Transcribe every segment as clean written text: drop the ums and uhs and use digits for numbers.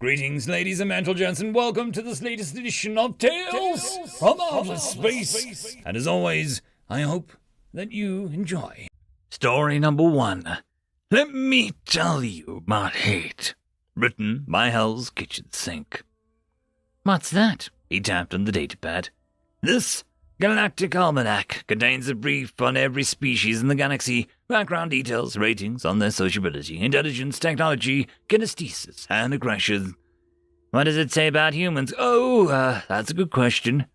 Greetings, ladies and gentlemen, and welcome to this latest edition of Tales from Outer Space. And as always, I hope that you enjoy. Story number 1. Let me tell you about hate. Written by Hell's Kitchen Sink. What's that? He tapped on the datapad. This Galactic Almanac contains a brief on every species in the galaxy, background details, ratings on their sociability, intelligence, technology, kinesthesis, and aggression. What does it say about humans? That's a good question.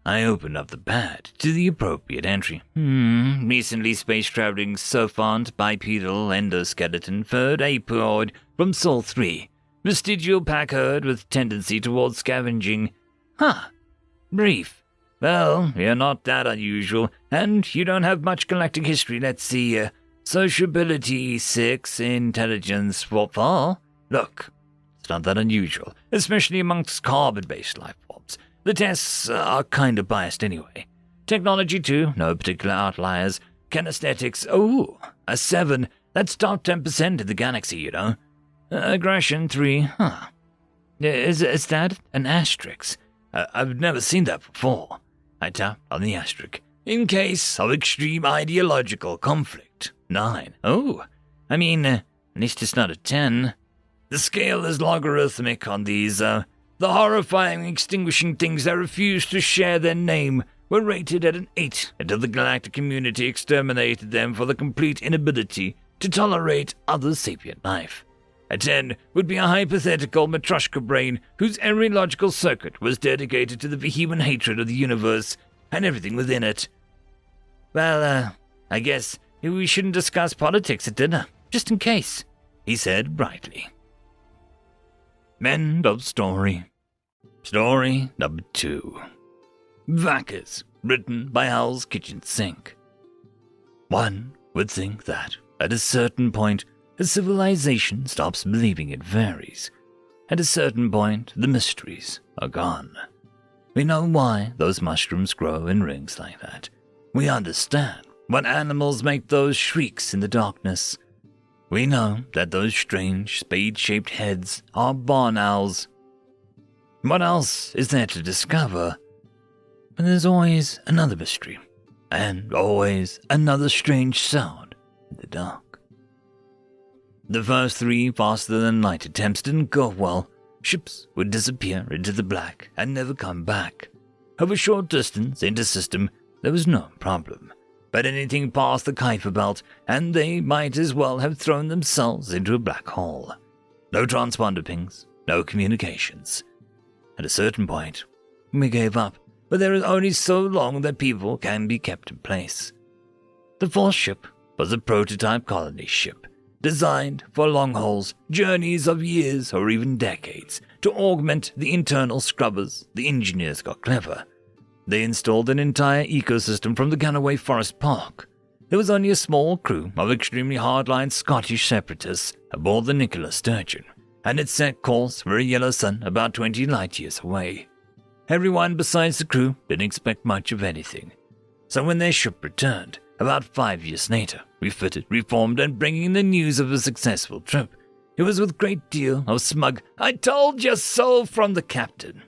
I opened up the pad to the appropriate entry. Recently space-traveling Sophont, bipedal, endoskeleton, furred apoid from Sol 3. Vestigial pack herd with tendency towards scavenging. Brief. Well, you're not that unusual, and you don't have much galactic history, let's see. Sociability 6, intelligence 4. Look, it's not that unusual, especially amongst carbon-based life forms. The tests are kind of biased anyway. Technology 2, no particular outliers. Kinesthetics, a 7. That's top 10% in the galaxy, you know. Aggression 3, Is that an asterisk? I've never seen that before. I tapped on the asterisk. In case of extreme ideological conflict. 9. At least it's not a 10. The scale is logarithmic on these. The horrifying, extinguishing things that refuse to share their name were rated at an 8 until the galactic community exterminated them for the complete inability to tolerate other sapient life. A 10 would be a hypothetical Matryoshka brain whose every logical circuit was dedicated to the vehement hatred of the universe and everything within it. Well, I guess we shouldn't discuss politics at dinner, just in case, he said brightly. End of story. Story number 2. Vakkers, written by Hell's Kitchen Sink. One would think that, at a certain point, a civilization stops believing it varies. At a certain point, the mysteries are gone. We know why those mushrooms grow in rings like that. We understand what animals make those shrieks in the darkness. We know that those strange spade-shaped heads are barn owls. What else is there to discover? But there's always another mystery, and always another strange sound in the dark. The first 3 faster-than-light attempts didn't go well. Ships would disappear into the black and never come back. Over short distance into system, there was no problem. But anything past the Kuiper belt, and they might as well have thrown themselves into a black hole. No transponder pings, no communications. At a certain point, we gave up, but there is only so long that people can be kept in place. The 4th ship was a prototype colony ship, designed for long hauls, journeys of years or even decades. To augment the internal scrubbers, the engineers got clever. They installed an entire ecosystem from the Gunaway Forest Park. There was only a small crew of extremely hardline Scottish separatists aboard the Nicola Sturgeon, and it set course for a yellow sun about 20 light-years away. Everyone besides the crew didn't expect much of anything. So when their ship returned, about 5 years later, refitted, reformed, and bringing the news of a successful trip, it was with great deal of smug "I told you so" from the captain.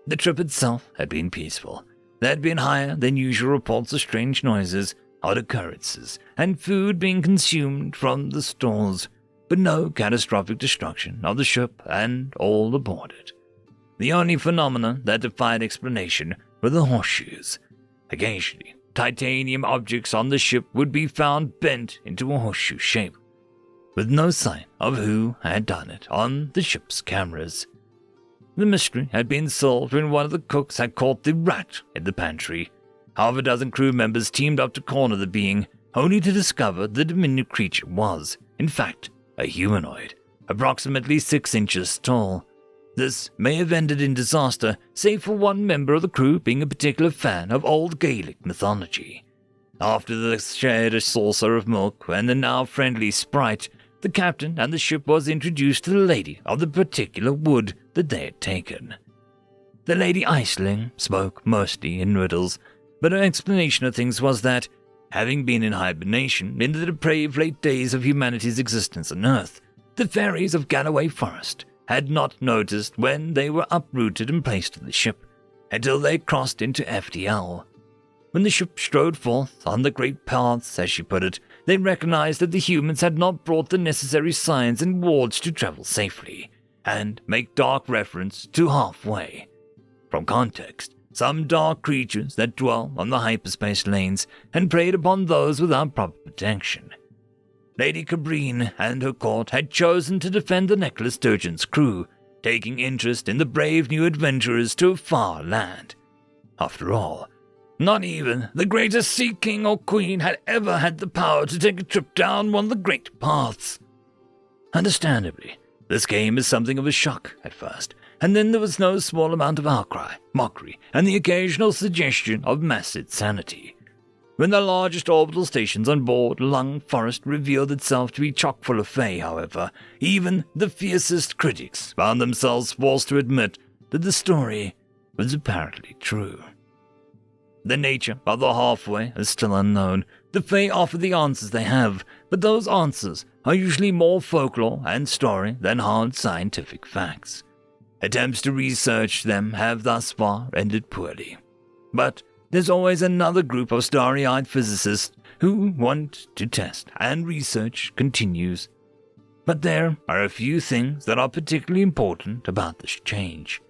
The trip itself had been peaceful. There had been higher than usual reports of strange noises, odd occurrences, and food being consumed from the stores, but no catastrophic destruction of the ship and all aboard it. The only phenomena that defied explanation were the horseshoes. Occasionally, titanium objects on the ship would be found bent into a horseshoe shape, with no sign of who had done it on the ship's cameras. The mystery had been solved when one of the cooks had caught the rat in the pantry. Half a dozen crew members teamed up to corner the being, only to discover the diminutive creature was, in fact, a humanoid, approximately 6 inches tall. This may have ended in disaster, save for one member of the crew being a particular fan of old Gaelic mythology. After they shared a saucer of milk and the now friendly sprite, the captain and the ship was introduced to the lady of the particular wood that they had taken. The Lady Iceling spoke mostly in riddles, but her explanation of things was that, having been in hibernation in the depraved late days of humanity's existence on Earth, The fairies of Galloway Forest had not noticed when they were uprooted and placed on the ship until they crossed into FDL. When the ship strode forth on the great paths, as she put it, they recognized that the humans had not brought the necessary signs and wards to travel safely, and make dark reference to HFY. From context, some dark creatures that dwell on the hyperspace lanes and preyed upon those without proper protection. Lady Cabrine and her court had chosen to defend the Necklace Sturgeon's crew, taking interest in the brave new adventurers to a far land. After all, not even the greatest sea king or queen had ever had the power to take a trip down one of the great paths. Understandably, this came as something of a shock at first, and then there was no small amount of outcry, mockery, and the occasional suggestion of mass insanity. When the largest orbital stations on board Lung Forest revealed itself to be chock full of Fae, however, even the fiercest critics found themselves forced to admit that the story was apparently true. The nature of the HFY is still unknown. The Fae offer the answers they have, but those answers are usually more folklore and story than hard scientific facts. Attempts to research them have thus far ended poorly. But there's always another group of starry-eyed physicists who want to test, and research continues. But there are a few things that are particularly important about this change.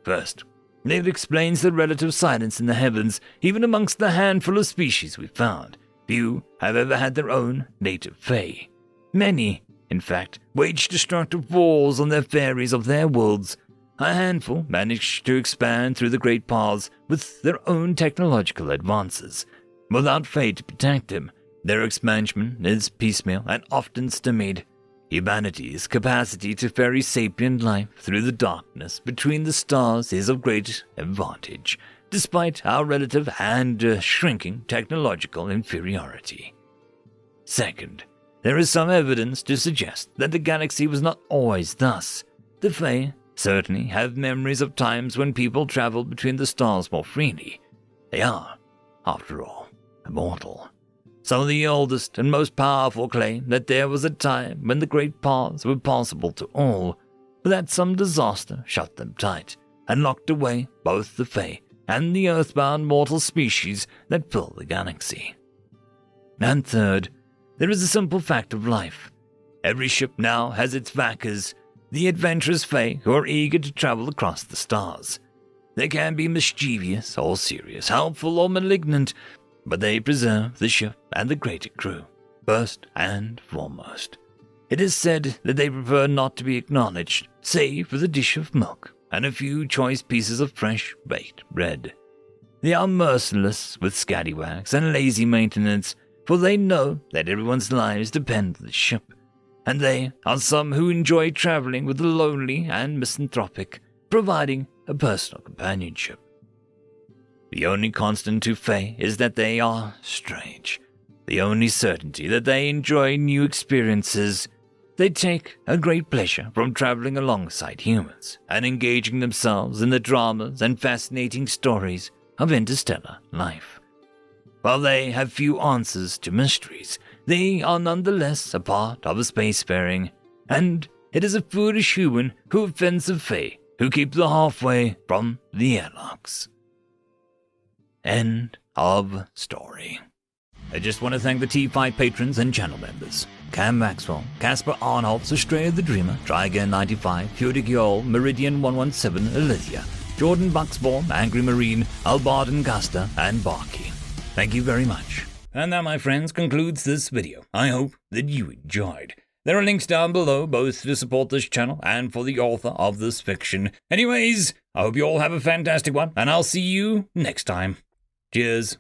First, it explains the relative silence in the heavens, even amongst the handful of species we've found. Few have ever had their own native Fae. Many, in fact, wage destructive wars on their fairies of their worlds. A handful managed to expand through the great paths with their own technological advances. Without Fae to protect them, their expansion is piecemeal and often stymied. Humanity's capacity to ferry sapient life through the darkness between the stars is of great advantage, despite our relative and shrinking technological inferiority. Second, there is some evidence to suggest that the galaxy was not always thus. The Fae certainly have memories of times when people traveled between the stars more freely. They are, after all, immortal. Some of the oldest and most powerful claim that there was a time when the great paths were possible to all, but that some disaster shut them tight and locked away both the Fae and the earthbound mortal species that fill the galaxy. And third, there is a simple fact of life. Every ship now has its Vakkers, the adventurous Fae who are eager to travel across the stars. They can be mischievous or serious, helpful or malignant, but they preserve the ship and the greater crew, first and foremost. It is said that they prefer not to be acknowledged, save for the dish of milk and a few choice pieces of fresh baked bread. They are merciless with scallywags and lazy maintenance, for they know that everyone's lives depend on the ship, and they are some who enjoy traveling with the lonely and misanthropic, providing a personal companionship. The only constant to Fae is that they are strange. The only certainty that they enjoy new experiences. They take a great pleasure from traveling alongside humans and engaging themselves in the dramas and fascinating stories of interstellar life. While they have few answers to mysteries, they are nonetheless a part of a spacefaring, and it is a foolish human who offends the Fae who keep the HFY from the airlocks. End of story. I just want to thank the T5 patrons and channel members. Cam Maxwell, Casper Arnholtz, Australia the Dreamer, Trygan95, Fudic Yol, Meridian117, Elythia, Jordan Bucksbaum, Angry Marine, Albard and Gusta, and Barkey. Thank you very much. And that, my friends, concludes this video. I hope that you enjoyed. There are links down below, both to support this channel and for the author of this fiction. Anyways, I hope you all have a fantastic one, and I'll see you next time. Cheers.